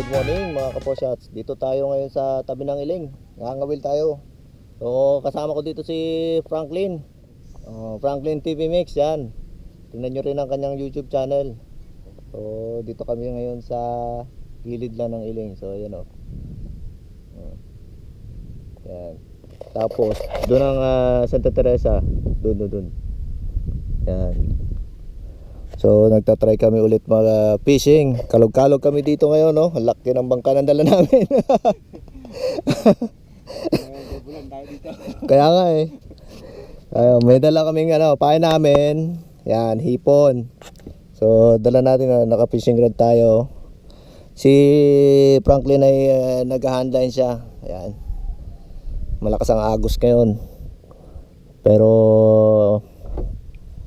Good morning mga kaposhots. Dito tayo ngayon sa tabi ng iling. Ngangawil tayo. So kasama ko dito si Franklin. Franklin TV Mix yan. Tingnan nyo rin ang kanyang YouTube channel. So dito kami ngayon sa gilid lang ng iling. So ayan o. Yan. Tapos doon ang Santa Teresa. Doon. Yan. So nagtatry kami ulit mga fishing. Kalog-kalog kami dito ngayon, no? Ang laki ng bangka ng dala namin. Kaya nga eh. May dala kaming pain namin. Yan, hipon. So dala natin na naka-fishing rod tayo. Si Franklin ay nag-handline siya. Yan. Malakas ang agos ngayon. Pero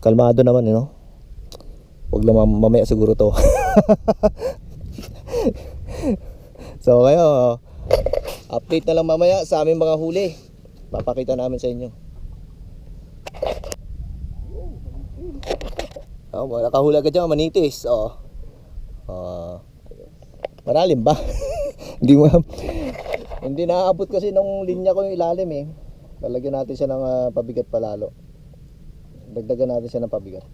kalmado naman, you know? Huwag lang mamaya siguro to. So ngayon, update na lang mamaya sa aming mga huli. Papakita namin sa inyo. Nakahuli agad dyan, manitis. Maralim ba? Hindi naaabot kasi ng linya ko yung ilalim eh. Lalagyan natin siya ng pabigat palalo. Dagdagan natin siya ng pabigat.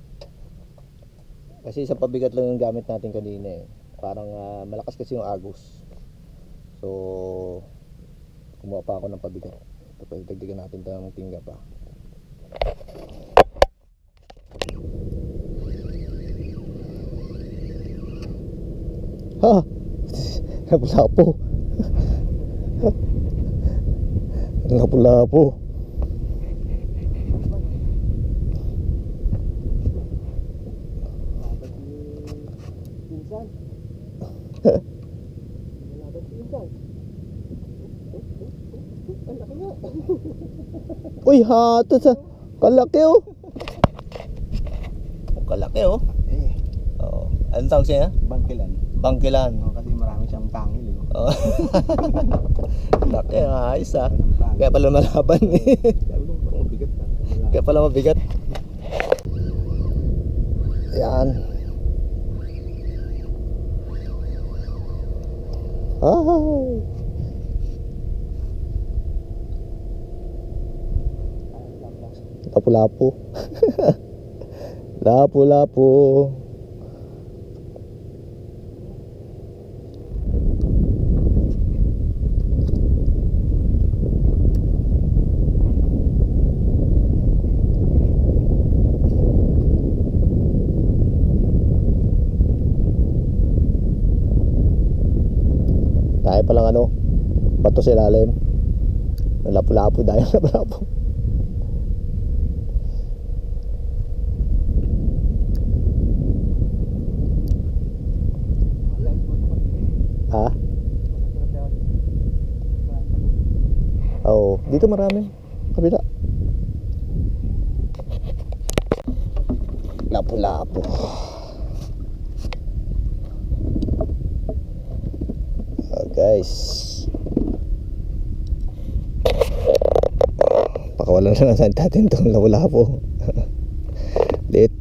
Kasi sa pabigat lang yung gamit natin kanina eh. Parang malakas kasi yung agos. So kumuha pa ako ng pabigat. Tapos dagdagan natin ito ng tingga pa. Ha! Lapu-lapu. Lapu-lapu. Uy, hato sa kalaki oh. Kalaki oh. Anong tawag siya? Bangkilan. Bangkilan. Kasi marami siyang tangil. Laki, ayos ah. Kaya pala malaban eh. Kaya pala mabigat. Yan. Lapu-lapu. Lapu-lapu. Tayo palang bato sa ilalim. Lapu-lapu dahil lapu-lapu. Ha? Oo, dito marami. Kabila. Lapu-lapu. Guys, pakawalan na lang natin itong lapu-lapu. Lit.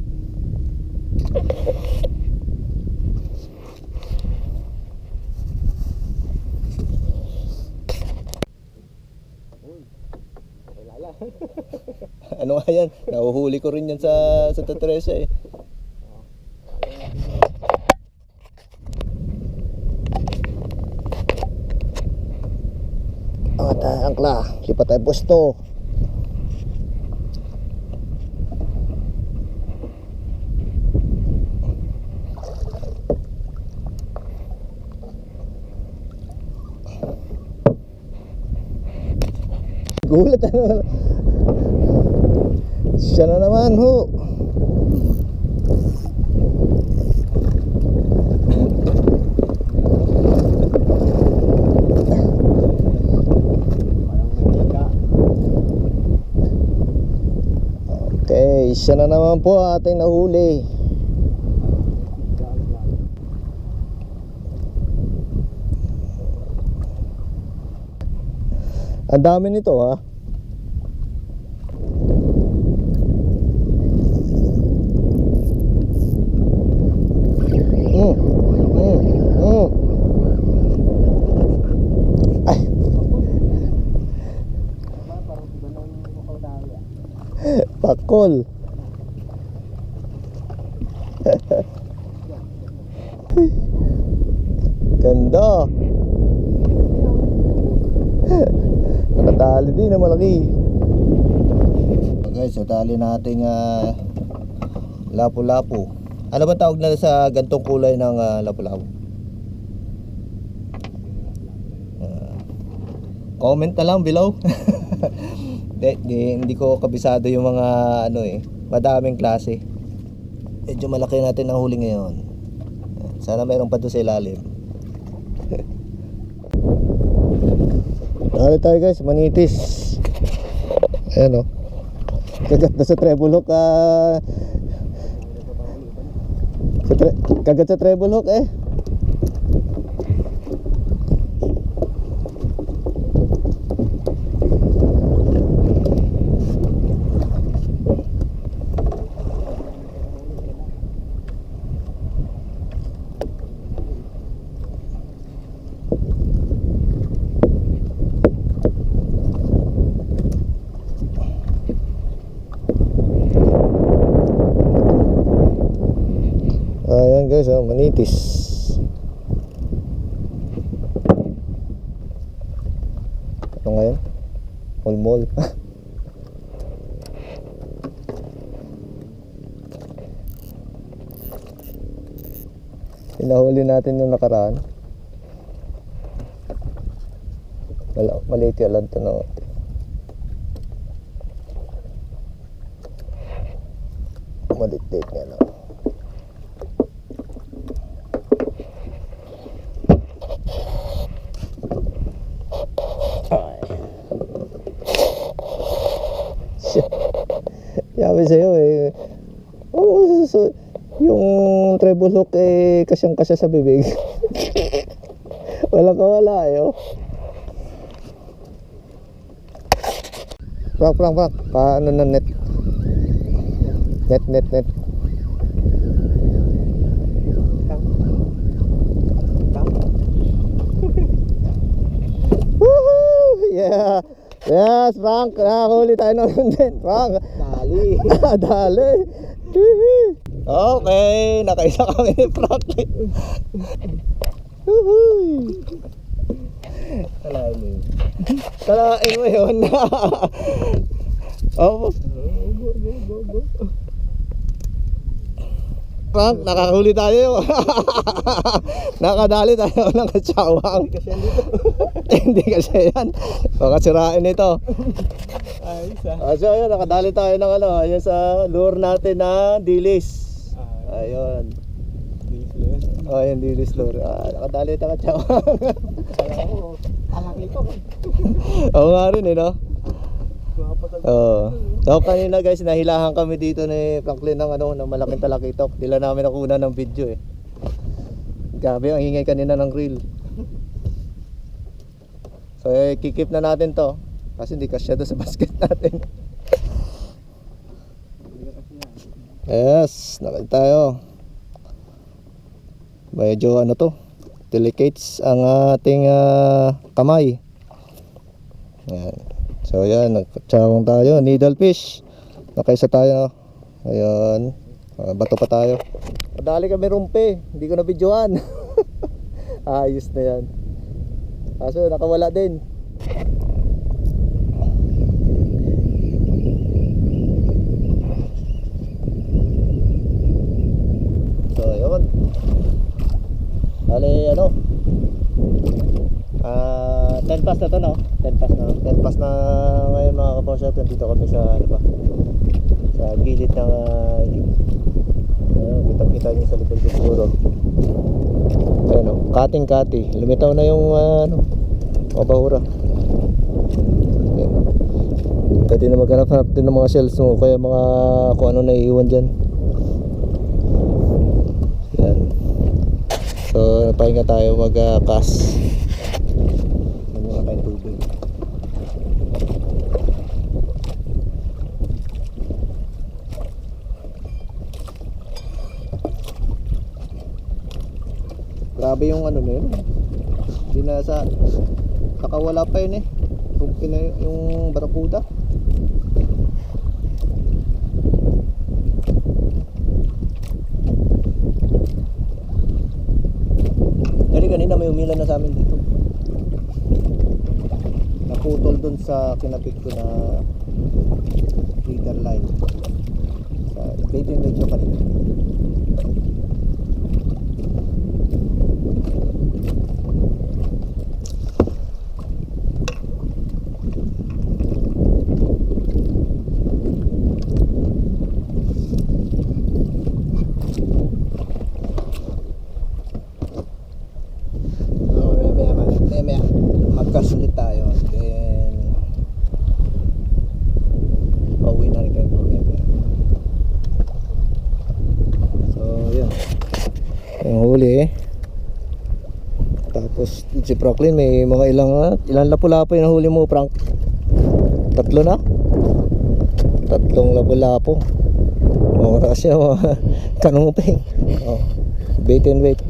Ano nga yan? Nahuhuli ko rin yan sa Santa Teresa eh. Angkla, lipat tayo pwesto. Gulat siya na naman ho. Okay, siya na naman po ating nahuli. Ang dami nito ha. Call. Ganda. Nakatali din na malaki. Okay, so tali nating lapu-lapu. Ano ba tawag na sa gantong kulay ng lapu-lapu? Comment na lang below. Hindi ko kabisado yung mga ano madaming klase. Medyo malaki natin ang huli ngayon. Sana mayroon pa doon sa ilalim. Dali tayo guys, manitis. Ayan o. Kagat na sa treble hook. Kagat sa treble hook eh. Ayan guys, manitis. Ano ngayon? Mulmol. Pinahuli natin yung nakaraan. Maliit yung alanto na. Maliit nga na. Yabi sa'yo eh. Oh, so, yung treble hook kasyang-kasya sa bibig. Walang kawala eh. Oh. Prank. Paano na net? Net. Woohoo! Yeah! Yes, Frank! Nakakahuli tayo naman din, Frank! Dali! Dali! Okay, nakaisa kami ni Frank. Kalain mo yun. Oh. Frank, nakakahuli tayo. Nakadali tayo ng katsawang. Hindi kasi yan. Baka sirain ito. So ayun, nakadali tayo ng ayun sa lure natin na dilis. Ayun. Ayun, dilis lure. Nakadali tayo katsawang. Oo nga rin no? So kanina guys, nahilahan kami dito ni Franklin ng ng malaking talakitok. Dila namin nakuha ng video eh. Gabi ang ingay kanina ng reel. So kikip na natin to kasi hindi kasya doon sa basket natin. Yes, nakita tayo. Medyo to, delicates ang ating kamay. Yan. So yan, nagtsawang tayo, needle fish. Nakaisa tayo. Ayun. Bato pa tayo. Padali kami rumpe, hindi ko na videoan. Ayos na yan. Kaso nakawala din. So ayun. Bali 10 pass na to no? 10 pass na ngayon mga kaposya. Dito kami sa sa gilid ng ayun, kita nyo sa likod ko siguro. Ayun kating-kati. Lumitaw na yung mabahura. Ayun. Pwede na maghanap din ng mga shells mo, kaya mga kung ano naiiwan dyan. Yan. So pahinga tayo mag-cast. Grabe yung na yun. Hindi na nakawala pa yun eh. Yung barakuda. ulan na sa amin dito. Naputol dun sa kinapit ko na feeder line. Sa baby medyo kanina. Magkasulit tayo, then pauwi na rin kayo mamaya. So yun, yung huli tapos si Franklin may mga ilang lapu-lapo yung huli mo, Frank? Tatlo na? Tatlong lapu-lapo. Kasi kanuping. Bait and wait.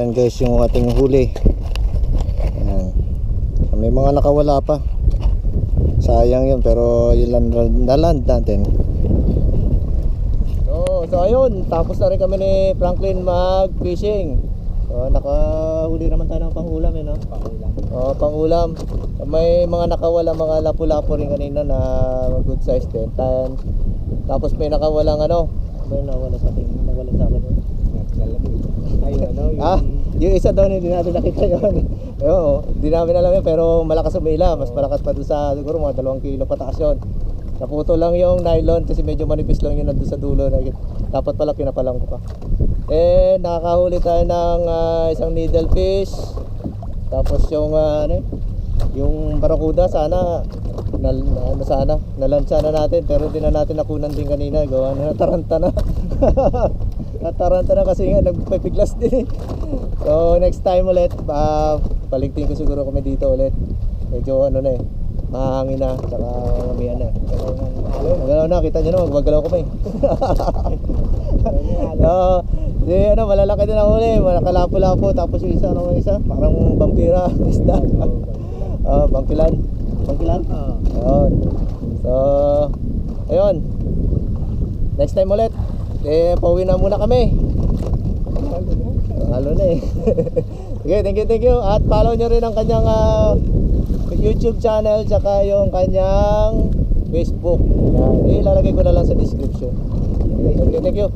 Yan guys yung ating huli. May mga nakawala pa. Sayang yun, pero yun lang naland natin. So ayun, tapos na rin kami ni Franklin mag-fishing. So nakahuli naman tayo ng pangulam no? Pangulam. May mga nakawala, mga lapu-lapu rin kanina na good size din. Tapos may nakawalang may nawala sa akin. Yung isa doon hindi natin nakita yun. Oo, hindi namin alam yun, pero malakas umila. Mas malakas pa doon sa siguro mga 2 kilo pataas yun. Naputo lang yung nylon kasi medyo manipis lang yun nandun sa dulo. Dapat pala pinapalang ko pa. Nakakahuli tayo ng isang needlefish. Tapos yung yung barakuda sana nalansa na natin, pero hindi na natin nakunan din kanina. Gawa na nataranta na. Nataranta na kasi nga nagpipiglas din. So next time ulit paligtin ko siguro kami dito ulit. Medyo mahangin na, saka mamihan na. Magalaw na, kita nyo na, magagalaw kami. Malalaki din ang huli, nakalapo-lapo. Tapos yung isa, parang vampira, isda. Bangkilan. Ayun. So ayun, next time ulit pauwi na muna kami. Halo na Okay, thank you. At follow nyo rin ang kanyang YouTube channel, tsaka yung kanyang Facebook. Yan, ilalagay ko na lang sa description. Okay, thank you.